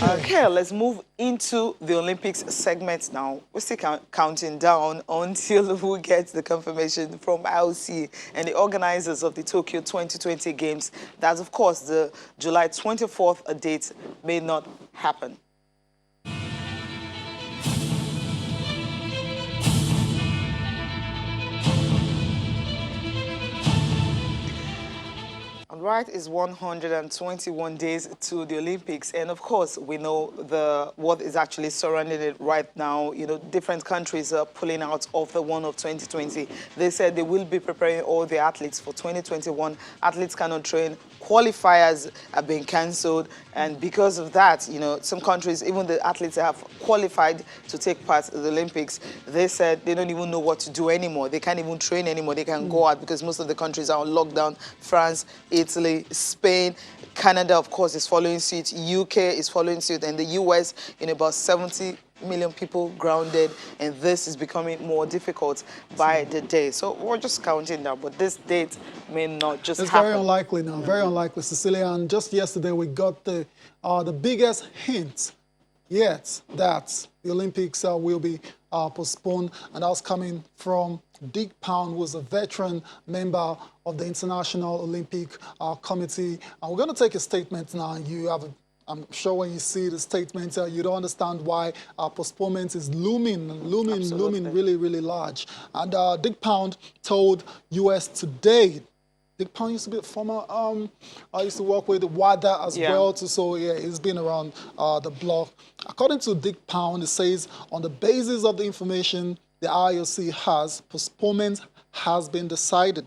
Okay, let's move into the Olympics segment now. We're still counting down until we get the confirmation from IOC and the organizers of the Tokyo 2020 Games that, of course, the July 24th date may not happen. Right is 121 days to the Olympics, and of course we know what is actually surrounding it right now. You know, different countries are pulling out of the one of 2020. They said they will be preparing all the athletes for 2021. Athletes cannot train. Qualifiers are being cancelled, and because of that, you know, some countries, even the athletes that have qualified to take part in the Olympics, they said they don't even know what to do anymore. They can't even train anymore. They can go out because most of the countries are on lockdown. France, Italy, Spain, Canada, of course, is following suit. UK is following suit, and the US, in about 70 million people grounded, and this is becoming more difficult by the day. So we're just counting down, but this date may not just happen. It's very unlikely now, very unlikely, Cecilia. And just yesterday, we got the biggest hint yet that the Olympics will be postponed, and that's coming from Dick Pound, who's a veteran member of the International Olympic Committee. And we're going to take a statement now. I'm sure when you see the statement, you don't understand why postponement is looming really, really large. And Dick Pound told US Today. Dick Pound used to be a former, I used to work with WADA as well, too, so yeah, he's been around the block. According to Dick Pound, it says, on the basis of the information the IOC has, postponement has been decided.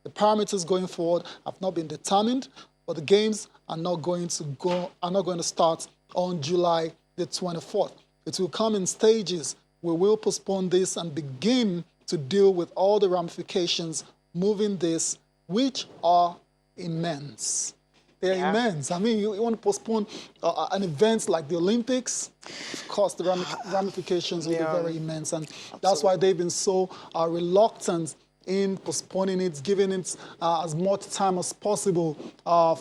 The parameters going forward have not been determined, but the games are not going to start on July the 24th. It will come in stages. We will postpone this and begin to deal with all the ramifications moving this, which are immense. They're immense. I mean, you want to postpone an event like the Olympics, of course, the ramifications will be very immense. And that's why they've been so reluctant in postponing it, giving it as much time as possible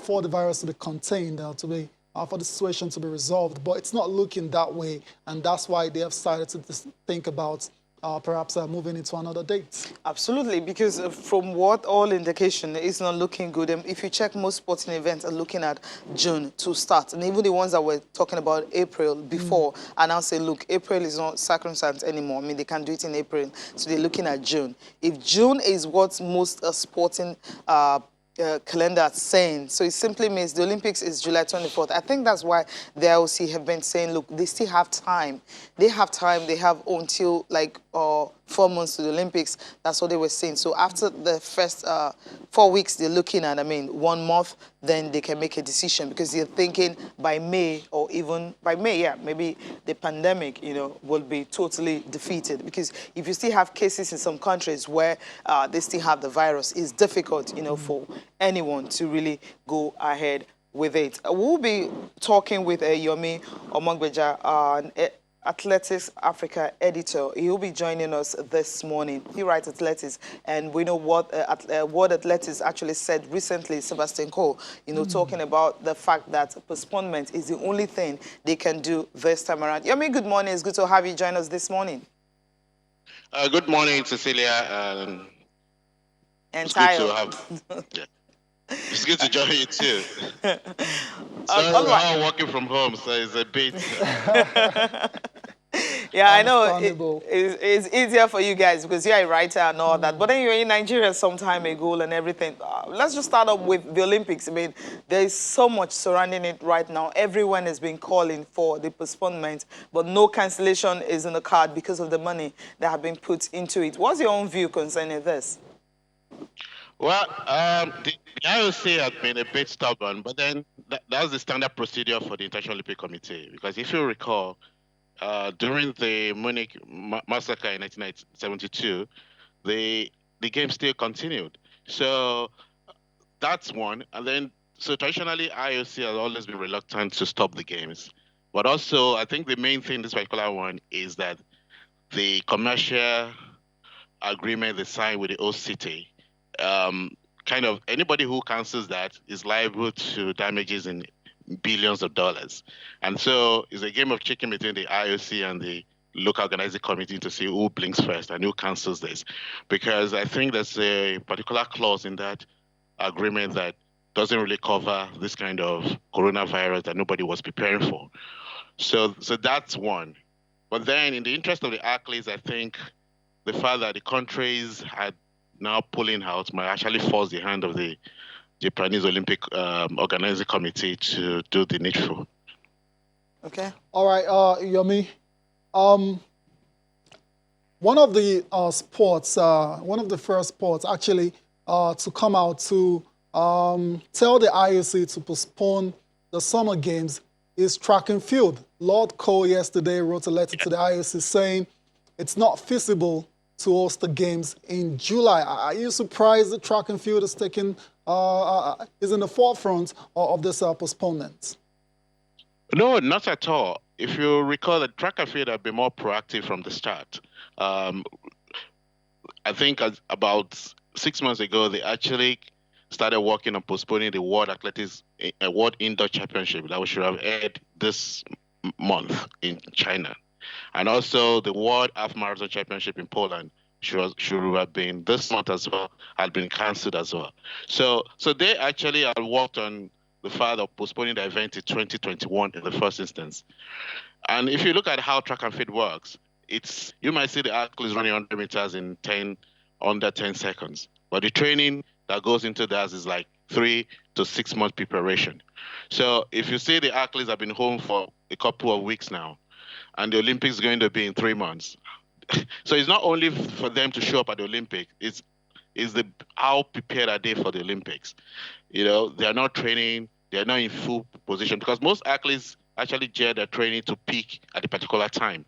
for the virus to be contained, for the situation to be resolved. But it's not looking that way, and that's why they have started to think about perhaps moving it to another date. Absolutely, because from what all indication, it's not looking good. And if you check, most sporting events are looking at June to start. And even the ones that were talking about April before are now saying, look, April is not sacrosanct anymore. I mean, they can't do it in April. So they're looking at June. If June is what most sporting calendar saying. So it simply means the Olympics is July 24th. I think that's why the IOC have been saying, look, they still have time. They have time. They have until like 4 months to the Olympics. That's what they were saying. So after the first 4 weeks, they're looking at, 1 month, then they can make a decision because they're thinking by May or even by May, maybe the pandemic, will be totally defeated. Because if you still have cases in some countries where they still have the virus, it's difficult, for anyone to really go ahead with it. We'll be talking with Yomi Omongbeja, Athletics Africa editor. He'll be joining us this morning. He writes athletics, and we know what athletics actually said recently. Sebastian Coe, talking about the fact that postponement is the only thing they can do this time around. Yomi, good morning. It's good to have you join us this morning. Good morning, Cecilia. And it's good to have. It's good to join you too. Sorry, we're all working from home, so it's a bit. Yeah, I know it's easier for you guys because you're a writer and all that. But then you're in Nigeria some time ago and everything. Let's just start up with the Olympics. I mean, there's so much surrounding it right now. Everyone has been calling for the postponement, but no cancellation is in the card because of the money that have been put into it. What's your own view concerning this? Well, the IOC has been a bit stubborn, but then that's the standard procedure for the International Olympic Committee. Because if you recall, during the Munich massacre in 1972, the game still continued. So that's one. And then, so traditionally, IOC has always been reluctant to stop the games. But also, I think the main thing this particular one is that the commercial agreement they signed with the host city, kind of anybody who cancels that is liable to damages in billions of dollars. And so it's a game of chicken between the IOC and the local organizing committee to see who blinks first and who cancels this. Because I think there's a particular clause in that agreement that doesn't really cover this kind of coronavirus that nobody was preparing for. So that's one. But then in the interest of the athletes, I think the fact that the countries had now pulling out might actually force the hand of the Japanese Olympic organizing committee to do the needful. Okay. All right, Yomi. One of the sports, one of the first sports actually to come out to tell the IOC to postpone the summer games is track and field. Lord Cole yesterday wrote a letter to the IOC saying it's not feasible to host the games in July. Are you surprised that track and field is taking is in the forefront of this postponement? No, not at all. If you recall, the track and field have been more proactive from the start. I think about 6 months ago, they actually started working on postponing the World Athletics, World Indoor Championship that we should have aired this month in China. And also the World Half Marathon Championship in Poland should have been this month as well, had been cancelled as well. So they actually had worked on the fact of postponing the event to 2021 in the first instance. And if you look at how track and field works, you might see the athletes running 100 meters in under 10 seconds. But the training that goes into that is like 3 to 6 months preparation. So if you see the athletes have been home for a couple of weeks now, and the Olympics is going to be in 3 months. So it's not only for them to show up at the Olympics, it's how prepared are they for the Olympics. You know, they're not training, they're not in full position, because most athletes actually gear their training to peak at a particular time.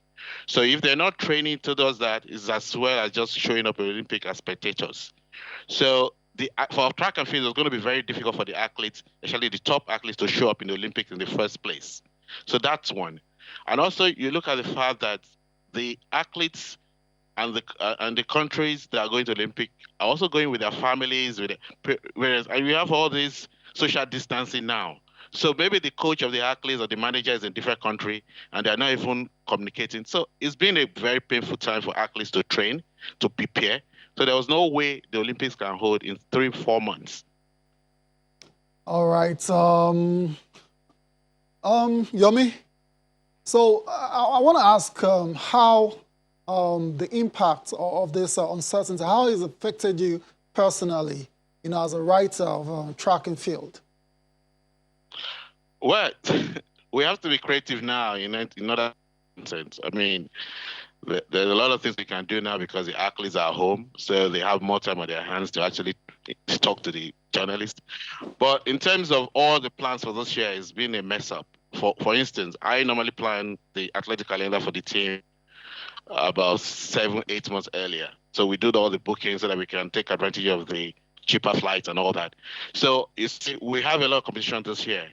So if they're not training towards that, it's as well as just showing up at the Olympic as spectators. So for track and field, it's going to be very difficult for the athletes, especially the top athletes, to show up in the Olympics in the first place. So that's one. And also, you look at the fact that the athletes and the countries that are going to Olympic are also going with their families, whereas we have all this social distancing now. So maybe the coach of the athletes or the manager is in a different country and they're not even communicating. So it's been a very painful time for athletes to train, to prepare. So there was no way the Olympics can hold in 3-4 months. All right, Yomi. So I want to ask how the impact of this uncertainty, how has it affected you personally, as a writer of track and field? Well, we have to be creative now in other sense. I mean, there's a lot of things we can do now because the athletes are home, so they have more time on their hands to actually talk to the journalists. But in terms of all the plans for this year, it's been a mess up. For instance, I normally plan the athletic calendar for the team about 7-8 months earlier. So we do all the bookings so that we can take advantage of the cheaper flights and all that. So you see, we have a lot of competition this year.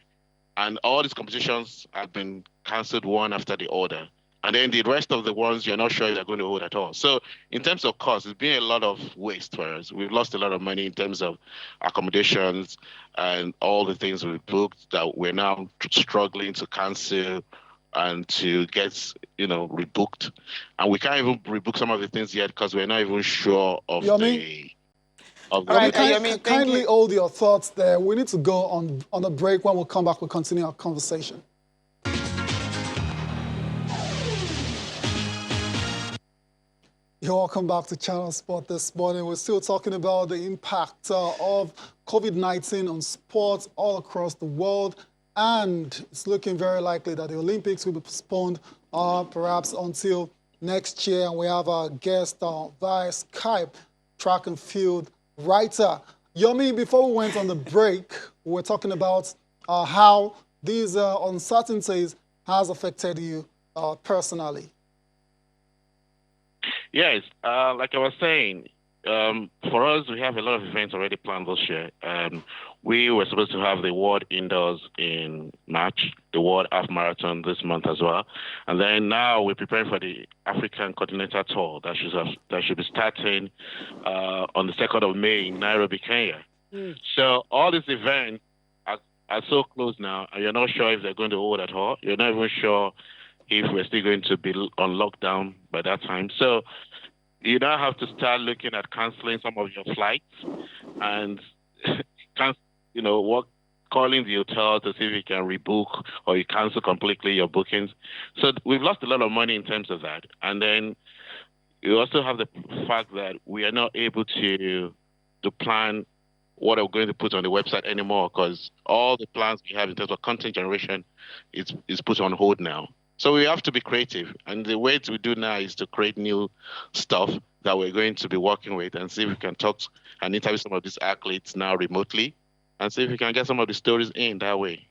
And all these competitions have been cancelled one after the other. And then the rest of the ones, you're not sure if they're going to hold at all. So in terms of cost, it's been a lot of waste for us. We've lost a lot of money in terms of accommodations and all the things we booked that we're now struggling to cancel and to get, rebooked. And we can't even rebook some of the things yet because we're not even sure of Yomi? All right, kindly hold your thoughts there. We need to go on a break. When we come back, we'll continue our conversation. You're welcome back to Channel Sport this morning. We're still talking about the impact of COVID-19 on sports all across the world. And it's looking very likely that the Olympics will be postponed perhaps until next year. And we have our guest via Skype, track and field writer. Yomi, before we went on the break, we were talking about how these uncertainties has affected you personally. Yes, like I was saying, for us, we have a lot of events already planned this year. We were supposed to have the World Indoors in March, the World Half Marathon this month as well. And then now we're preparing for the African Continental Tour that should be starting on the 2nd of May in Nairobi, Kenya. So all these events are so close now, and you're not sure if they're going to hold at all. You're not even sure if we're still going to be on lockdown by that time. So you now have to start looking at canceling some of your flights and what calling the hotel to see if you can rebook or you cancel completely your bookings. So we've lost a lot of money in terms of that. And then you also have the fact that we are not able to plan what we're going to put on the website anymore because all the plans we have in terms of content generation is put on hold now. So we have to be creative. And the way to do now is to create new stuff that we're going to be working with and see if we can talk and interview some of these athletes now remotely and see if we can get some of the stories in that way.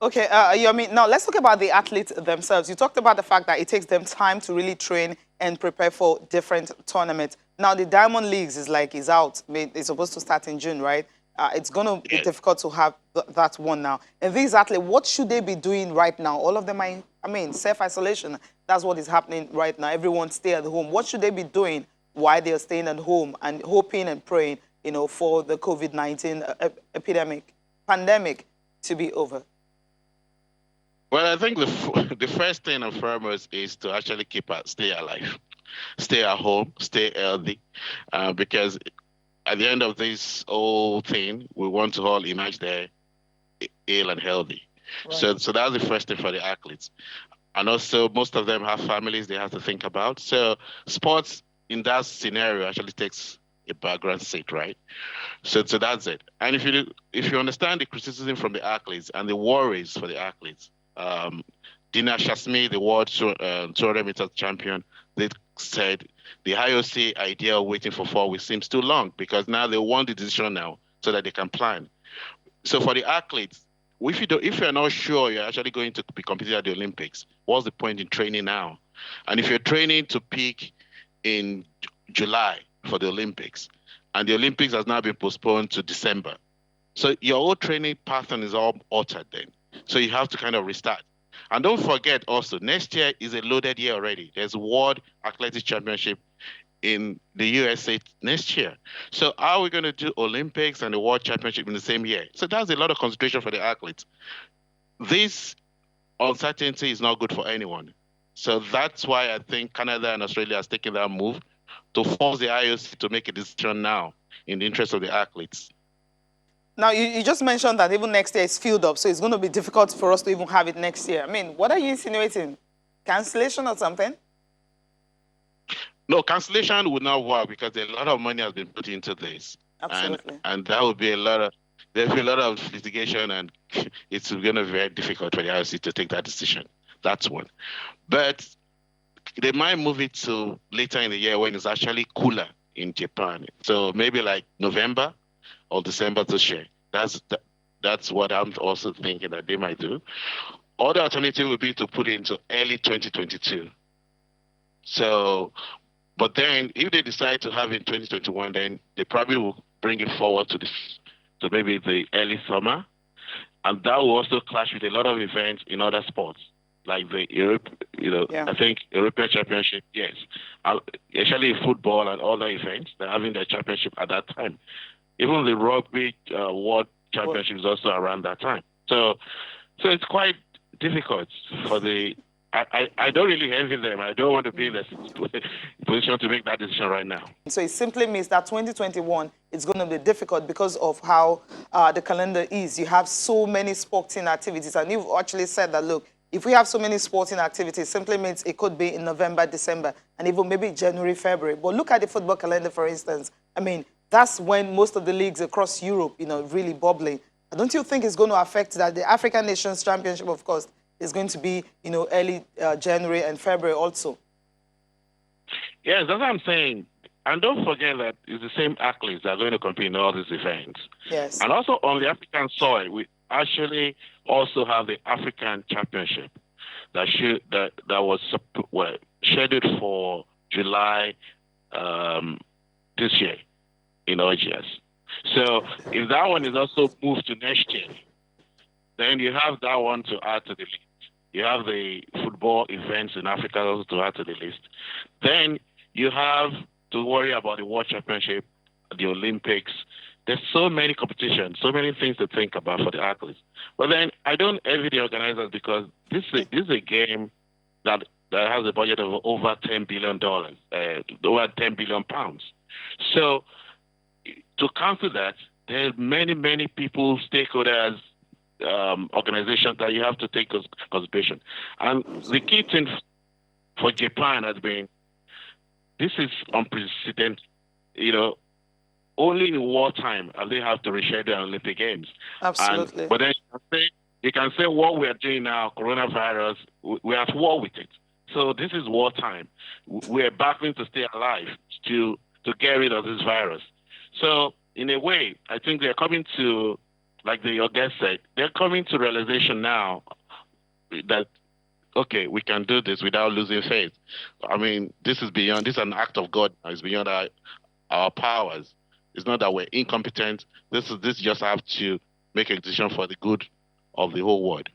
Okay, Yomi, now let's talk about the athletes themselves. You talked about the fact that it takes them time to really train and prepare for different tournaments. Now, the Diamond Leagues is out. I mean, it's supposed to start in June, right? It's going to be difficult to have that one now. And these athletes, what should they be doing right now? All of them are, self-isolation. That's what is happening right now. Everyone stay at home. What should they be doing while they're staying at home and hoping and praying, for the COVID-19 pandemic to be over? Well, I think the first thing and foremost is to actually stay alive, stay at home, stay healthy, because at the end of this whole thing, we want to all emerge there ill and healthy. Right. So that's the first thing for the athletes. And also, most of them have families they have to think about. So sports in that scenario actually takes a background seat, right? So that's it. And if you understand the criticism from the athletes and the worries for the athletes, Dina Shasmi, the world 200 meters champion, they said the IOC idea of waiting for 4 weeks seems too long because now they want the decision now so that they can plan. So for the athletes, if you're not sure you're actually going to be competing at the Olympics, what's the point in training now? And if you're training to peak in July for the Olympics, and the Olympics has now been postponed to December, so your whole training pattern is all altered then. So you have to kind of restart. And don't forget also, next year is a loaded year already. There's World Athletics Championship in the USA next year. So how are we going to do Olympics and the World Championship in the same year? So that's a lot of concentration for the athletes. This uncertainty is not good for anyone. So that's why I think Canada and Australia has taken that move to force the IOC to make a decision now in the interest of the athletes. Now, you just mentioned that even next year is filled up, so it's going to be difficult for us to even have it next year. I mean, what are you insinuating? Cancellation or something? No, cancellation would not work because a lot of money has been put into this. Absolutely. And that would be there'll be a lot of litigation, and it's going to be very difficult for the IOC to take that decision. That's one. But they might move it to later in the year when it's actually cooler in Japan. So maybe like November or December to share. That's what I'm also thinking that they might do. Other alternative would be to put it into early 2022. So, but then if they decide to have it in 2021, then they probably will bring it forward to maybe the early summer, and that will also clash with a lot of events in other sports like the Europe. I think European Championship, yes, especially football and other events. They're having their championship at that time. Even the rugby World Championship is also around that time. So it's quite difficult for the. I don't really envy them. I don't want to be in the position to make that decision right now. So it simply means that 2021 is going to be difficult because of how the calendar is. You have so many sporting activities, and you've actually said that, look, if we have so many sporting activities, simply means it could be in November, December, and even maybe January, February. But look at the football calendar, for instance. I mean, that's when most of the leagues across Europe, really bubbling. Don't you think it's going to affect that? The African Nations Championship, of course, is going to be, early January and February also. Yes, that's what I'm saying. And don't forget that it's the same athletes that are going to compete in all these events. Yes. And also on the African soil, we actually also have the African Championship that was scheduled for July this year in Algiers. So if that one is also moved to next year, then you have that one to add to the list. You have the football events in Africa also to add to the list. Then you have to worry about the World Championship, the Olympics, There's so many competitions, so many things to think about for the athletes. But then I don't envy the organizers because this is a game that has a budget of over $10 billion, over 10 billion pounds. So to counter that, there are many people, stakeholders, organizations that you have to take consideration. And the key thing for Japan has been, this is unprecedented. Only in wartime and they have to reschedule Olympic Games. Absolutely. But then you can say what we are doing now, coronavirus, we're at war with it. So this is wartime. We're battling to stay alive, to get rid of this virus. So in a way, I think they're coming to, like your guest said, they're coming to realization now that, okay, we can do this without losing faith. I mean, this is an act of God. It's beyond our powers. It's not that we're incompetent. This just have to make a decision for the good of the whole world.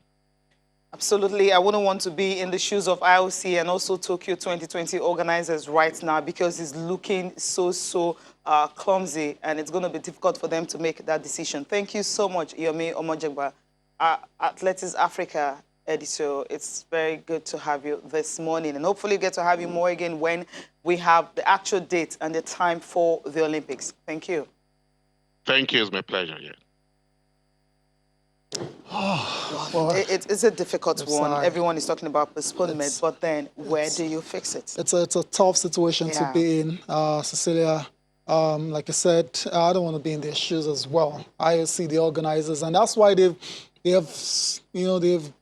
Absolutely. I wouldn't want to be in the shoes of IOC and also Tokyo 2020 organizers right now because it's looking so clumsy and it's going to be difficult for them to make that decision. Thank you so much, Yomi Omojegba, Athletics Africa editor. It's very good to have you this morning and hopefully get to have you more again when we have the actual date and the time for the Olympics. Thank you. Thank you. It's my pleasure. Yeah. Well, it's a difficult one. Everyone is talking about postponement, but then where do you fix it? It's a tough situation to be in, Cecilia. Like I said, I don't want to be in their shoes as well. I see the organizers, and that's why they've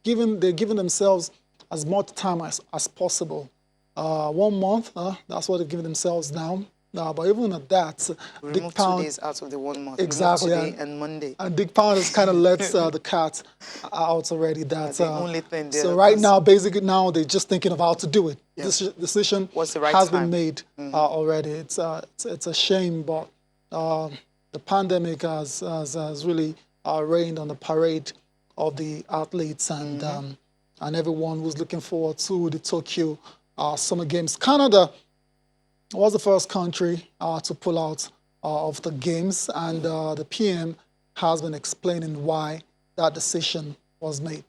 given themselves as much time as possible. 1 month, that's what they've given themselves now. But even at that, Dick Pound, 2 days out of the 1 month. Exactly. Today and Monday. And Dick Pound has kind of let the cat out already. That's the only thing. So right now, basically now they're just thinking of how to do it. Yeah. This decision has been made already. It's a shame, but the pandemic has really rained on the parade of the athletes and everyone who's looking forward to the Tokyo Summer Games. Canada was the first country to pull out of the games, and the PM has been explaining why that decision was made.